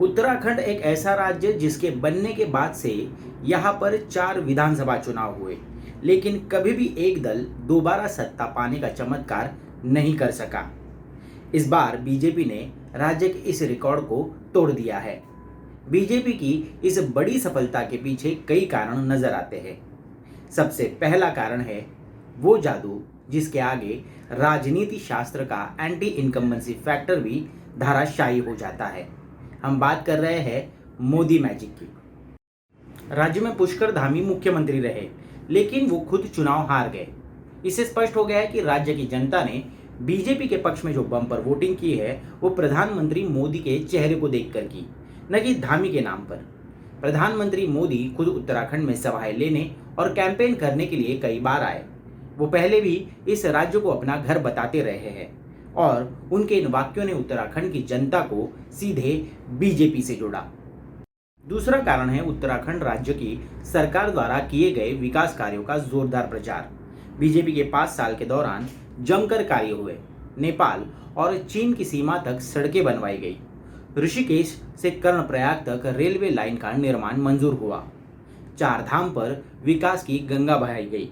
उत्तराखंड एक ऐसा राज्य जिसके बनने के बाद से यहाँ पर 4 विधानसभा चुनाव हुए, लेकिन कभी भी एक दल दोबारा सत्ता पाने का चमत्कार नहीं कर सका। इस बार बीजेपी ने राज्य के इस रिकॉर्ड को तोड़ दिया है। बीजेपी की इस बड़ी सफलता के पीछे कई कारण नजर आते हैं। सबसे पहला कारण है वो जादू जिसके आगे राजनीति शास्त्र का एंटी इनकम्बेंसी फैक्टर भी धाराशायी हो जाता है। हम बात कर रहे हैं मोदी मैजिक की। राज्य में पुष्कर धामी मुख्यमंत्री रहे, लेकिन वो खुद चुनाव हार गए। इससे स्पष्ट हो गया है कि राज्य की जनता ने बीजेपी के पक्ष में जो बम्पर वोटिंग की है वो प्रधानमंत्री मोदी के चेहरे को देखकर की, न कि धामी के नाम पर। प्रधानमंत्री मोदी खुद उत्तराखंड में सभाएं लेने और कैंपेन करने के लिए कई बार आए। वो पहले भी इस राज्य को अपना घर बताते रहे हैं और उनके इन वाक्यों ने उत्तराखंड की जनता को सीधे बीजेपी से जोड़ा। दूसरा कारण है उत्तराखंड राज्य की सरकार द्वारा किए गए विकास कार्यों का जोरदार प्रचार। बीजेपी के 5 साल के दौरान जमकर कार्य हुए। नेपाल और चीन की सीमा तक सड़कें बनवाई गई। ऋषिकेश से कर्णप्रयाग तक रेलवे लाइन का निर्माण मंजूर हुआ। 4 धाम पर विकास की गंगा बहाई गई।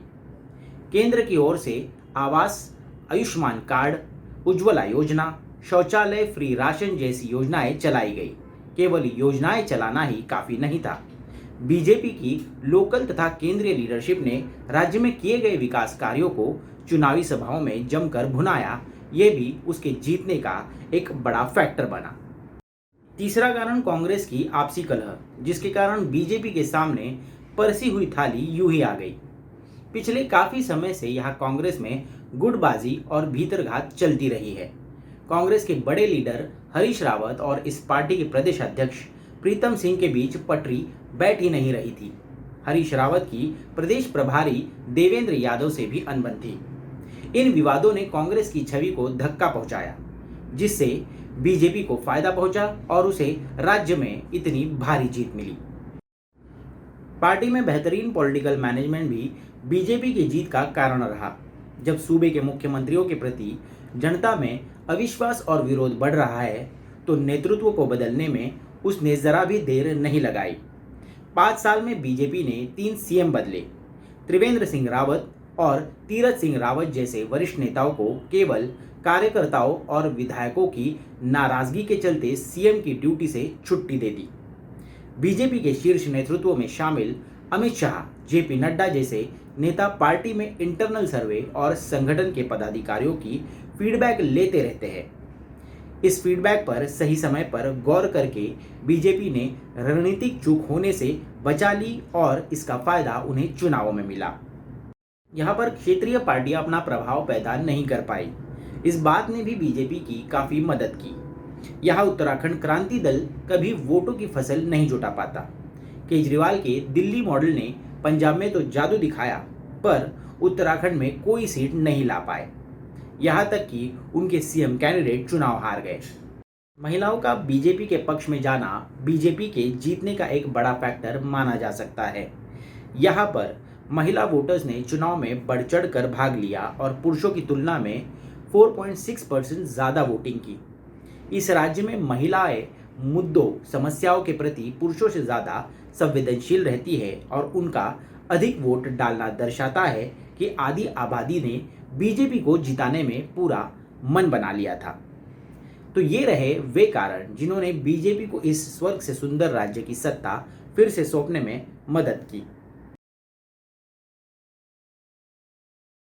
केंद्र की ओर से आवास, आयुष्मान कार्ड, उज्ज्वला योजना, शौचालय फ्री राशन जैसी योजनाएं चलाई गई। केवल योजनाएं चलाना ही काफी नहीं था। बीजेपी की लोकल तथा केंद्रीय लीडरशिप ने राज्य में किए गए विकास कार्यों को चुनावी सभाओं में जमकर भुनाया। ये भी उसके जीतने का एक बड़ा फैक्टर बना। तीसरा कारण कांग्रेस की आपसी कलह, जिसके कारण बीजेपी के सामने परसी हुई थाली यूं ही आ गई। पिछले काफी समय से यहाँ कांग्रेस में गुटबाजी और भीतरघात चलती रही है। कांग्रेस के बड़े लीडर हरीश रावत और इस पार्टी के प्रदेश अध्यक्ष प्रीतम सिंह के बीच पटरी बैठ ही नहीं रही थी। हरीश रावत की प्रदेश प्रभारी देवेंद्र यादव से भी अनबन थी। इन विवादों ने कांग्रेस की छवि को धक्का पहुंचाया, जिससे बीजेपी को फायदा पहुंचा और उसे राज्य में इतनी भारी जीत मिली। पार्टी में बेहतरीन पॉलिटिकल मैनेजमेंट भी बीजेपी की जीत का कारण रहा। जब सूबे के मुख्यमंत्रियों के प्रति जनता में अविश्वास और विरोध बढ़ रहा है, तो नेतृत्व को बदलने में उसने जरा भी देर नहीं लगाई। 5 साल में बीजेपी ने 3 सीएम बदले। त्रिवेंद्र सिंह रावत और तीरथ सिंह रावत जैसे वरिष्ठ नेताओं को केवल कार्यकर्ताओं और विधायकों की नाराजगी के चलते सीएम की ड्यूटी से छुट्टी दे दी। बीजेपी के शीर्ष नेतृत्व में शामिल अमित शाह, जेपी नड्डा जैसे नेता पार्टी में इंटरनल सर्वे और संगठन के पदाधिकारियों की फीडबैक लेते रहते हैं। इस फीडबैक पर सही समय पर गौर करके बीजेपी ने रणनीतिक चूक होने से बचा ली और इसका फायदा उन्हें चुनावों में मिला। यहाँ पर क्षेत्रीय पार्टियां अपना प्रभाव पैदा नहीं कर पाई। इस बात ने भी बीजेपी की काफी मदद की। यहाँ उत्तराखंड क्रांति दल कभी वोटों की फसल नहीं जुटा पाता। केजरीवाल के दिल्ली मॉडल ने पंजाब में तो जादू दिखाया, पर उत्तराखंड में कोई सीट नहीं ला पाए। यहाँ तक कि उनके सीएम कैंडिडेट चुनाव हार गए। महिलाओं का बीजेपी के पक्ष में जाना बीजेपी के जीतने का एक बड़ा फैक्टर माना जा सकता है। यहाँ पर महिला वोटर्स ने चुनाव में बढ़ चढ़ कर भाग लिया और पुरुषों की तुलना में 4.6% ज़्यादा वोटिंग की। इस राज्य में महिलाएं मुद्दों, समस्याओं के प्रति पुरुषों से ज़्यादा संवेदनशील रहती है और उनका अधिक वोट डालना दर्शाता है कि आधी आबादी ने बीजेपी को जिताने में पूरा मन बना लिया था। तो ये रहे वे कारण जिन्होंने बीजेपी को इस स्वर्ग से सुंदर राज्य की सत्ता फिर से सौंपने में मदद की।